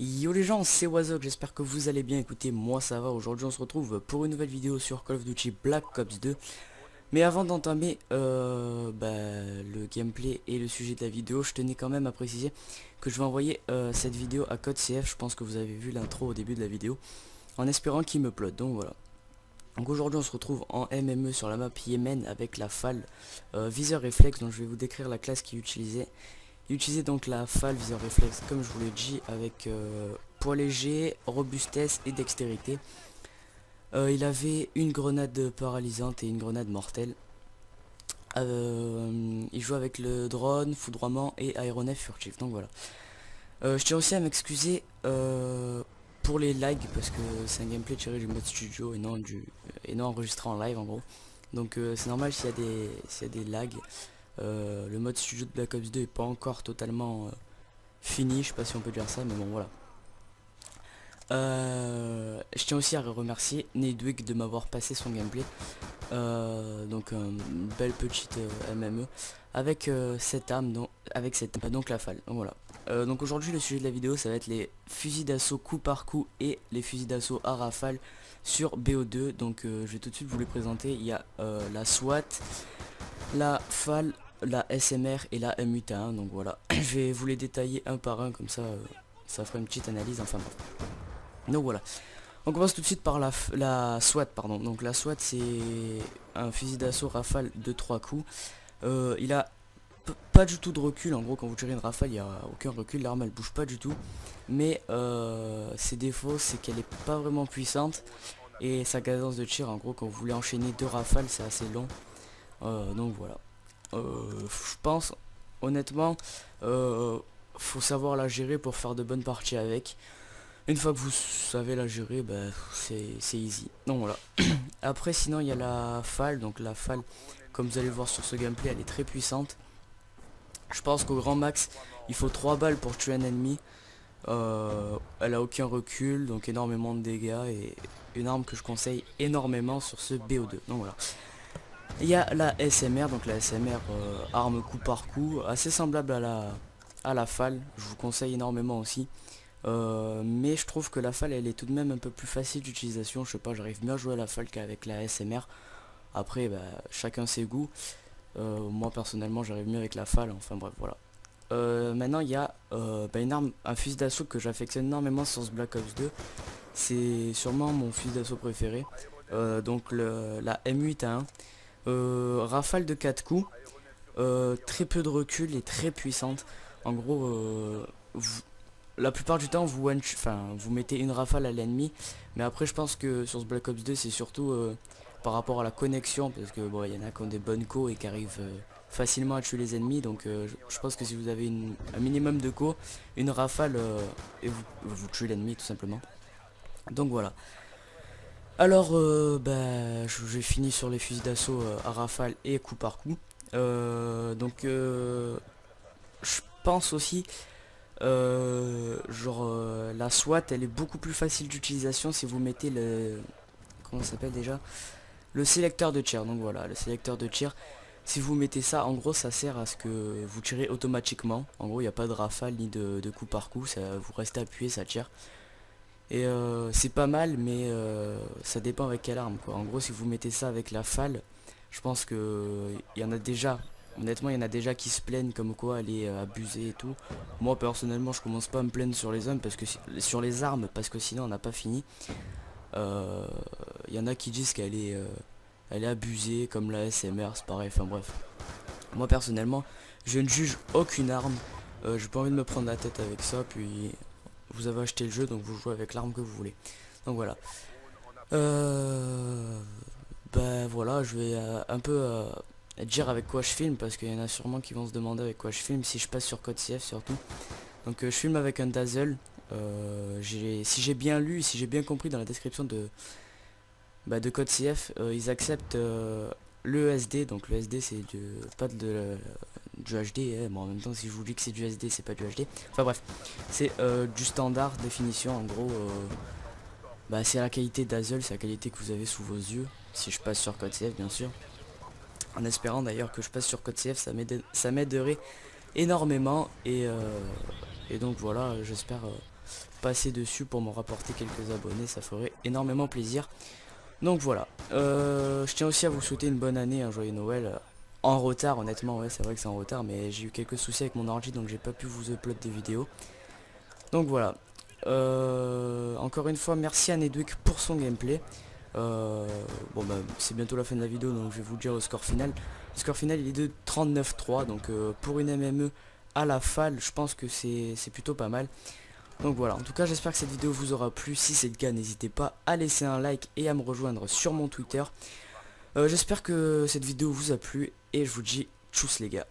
Yo les gens, c'est Wazok, j'espère que vous allez bien. Écoutez, moi ça va. Aujourd'hui on se retrouve pour une nouvelle vidéo sur Call of Duty Black Ops 2. Mais avant d'entamer le gameplay et le sujet de la vidéo, je tenais quand même à préciser que je vais envoyer cette vidéo à Code CF. Je pense que vous avez vu l'intro au début de la vidéo, en espérant qu'il me plotte, donc voilà. Donc aujourd'hui on se retrouve en MME sur la map Yémen avec la FAL Viseur Réflexe, donc je vais vous décrire la classe qui est utilisée. Il utilisait donc la FAL Viseur Réflexe comme je vous l'ai dit avec poids léger, robustesse et dextérité. Il avait une grenade paralysante et une grenade mortelle. Il joue avec le drone, foudroiement et aéronef furtif, donc voilà. Je tiens aussi à m'excuser pour les lags parce que c'est un gameplay tiré du mode studio et non enregistré en live en gros. Donc c'est normal s'il y a des lags. Le mode studio de Black Ops 2 est pas encore totalement fini, je sais pas si on peut dire ça, mais bon voilà. Je tiens aussi à remercier Nedwick de m'avoir passé son gameplay. Donc une belle petite MME avec cette arme, donc la FAL. Donc voilà. Donc aujourd'hui le sujet de la vidéo ça va être les fusils d'assaut coup par coup et les fusils d'assaut à rafale sur BO2. Donc je vais tout de suite vous les présenter. Il y a la SWAT, la FAL, la SMR et la M81. Donc voilà, je vais vous les détailler un par un comme ça fera une petite analyse, enfin bref. Donc voilà, on commence tout de suite par la SWAT, pardon. Donc la SWAT c'est un fusil d'assaut rafale de 3 coups. Il a pas du tout de recul, en gros quand vous tirez une rafale il n'y a aucun recul, l'arme elle bouge pas du tout. Mais ses défauts c'est qu'elle est pas vraiment puissante. Et sa cadence de tir, en gros quand vous voulez enchaîner deux rafales c'est assez long. Donc voilà. Je pense honnêtement faut savoir la gérer pour faire de bonnes parties avec. Une fois que vous savez la gérer, bah, c'est easy. Donc voilà. Après sinon il y a la FAL. Donc la FAL, comme vous allez le voir sur ce gameplay, elle est très puissante. Je pense qu'au grand max il faut 3 balles pour tuer un ennemi. Elle a aucun recul, donc énormément de dégâts. Et une arme que je conseille énormément sur ce BO2. Donc voilà. Il y a la SMR, donc la SMR arme coup par coup, assez semblable à la FAL. Je vous conseille énormément aussi. Mais je trouve que la FAL elle est tout de même un peu plus facile d'utilisation. Je sais pas, j'arrive mieux à jouer à la FAL qu'avec la SMR. Après bah, chacun ses goûts. Moi personnellement j'arrive mieux avec la FAL, enfin bref voilà. Maintenant il y a un fusil d'assaut que j'affectionne énormément sur ce Black Ops 2. C'est sûrement mon fusil d'assaut préféré. Donc la M81. Rafale de 4 coups. Très peu de recul et très puissante. En gros la plupart du temps vous mettez une rafale à l'ennemi, mais après je pense que sur ce Black Ops 2 c'est surtout par rapport à la connexion, parce que bon il y en a qui ont des bonnes co et qui arrivent facilement à tuer les ennemis. Donc je pense que si vous avez un minimum de co, une rafale et vous tuez l'ennemi tout simplement. Donc voilà. Alors j'ai fini sur les fusils d'assaut à rafale et coup par coup. Je pense aussi la SWAT elle est beaucoup plus facile d'utilisation si vous mettez comment ça s'appelle déjà, le sélecteur de tir. Donc voilà, le sélecteur de tir, si vous mettez ça, en gros ça sert à ce que vous tirez automatiquement. En gros il n'y a pas de rafale ni de coup par coup, ça, vous restez appuyé, ça tire. Et c'est pas mal, mais ça dépend avec quelle arme quoi. En gros si vous mettez ça avec la FAL, je pense que il y en a déjà. Honnêtement, il y en a déjà qui se plaignent comme quoi elle est abusée et tout. Moi personnellement, je commence pas à me plaindre sur les hommes parce que sur les armes, parce que sinon on n'a pas fini. Il y en a qui disent elle est abusée, comme la SMR, c'est pareil. Enfin bref. Moi personnellement, je ne juge aucune arme. J'ai pas envie de me prendre la tête avec ça. Puis vous avez acheté le jeu, donc vous jouez avec l'arme que vous voulez. Donc voilà. Ben voilà, je vais un peu dire avec quoi je filme, parce qu'il y en a sûrement qui vont se demander avec quoi je filme si je passe sur code CF surtout. Donc je filme avec un Dazzle. Si j'ai bien lu, si j'ai bien compris dans la description de code CF, ils acceptent le SD. Donc le SD c'est pas du HD, hein. Bon, en même temps si je vous dis que c'est du SD c'est pas du HD. Enfin bref, c'est du standard définition en gros. C'est la qualité Dazzle, c'est la qualité que vous avez sous vos yeux. Si je passe sur code CF bien sûr. En espérant d'ailleurs que je passe sur code CF, ça m'aiderait énormément. Et donc voilà, j'espère passer dessus pour me rapporter quelques abonnés, ça ferait énormément plaisir. Donc voilà, je tiens aussi à vous souhaiter une bonne année, un joyeux Noël, en retard honnêtement, ouais c'est vrai que c'est en retard, mais j'ai eu quelques soucis avec mon ordi donc j'ai pas pu vous upload des vidéos. Donc voilà, encore une fois merci à Nedwick pour son gameplay. Bon bah c'est bientôt la fin de la vidéo donc je vais vous dire le score final. Le score final il est de 39-3 donc pour une MME à la FAL je pense que c'est plutôt pas mal. Donc voilà, en tout cas j'espère que cette vidéo vous aura plu. Si c'est le cas n'hésitez pas à laisser un like et à me rejoindre sur mon Twitter. J'espère que cette vidéo vous a plu et je vous dis tchuss les gars.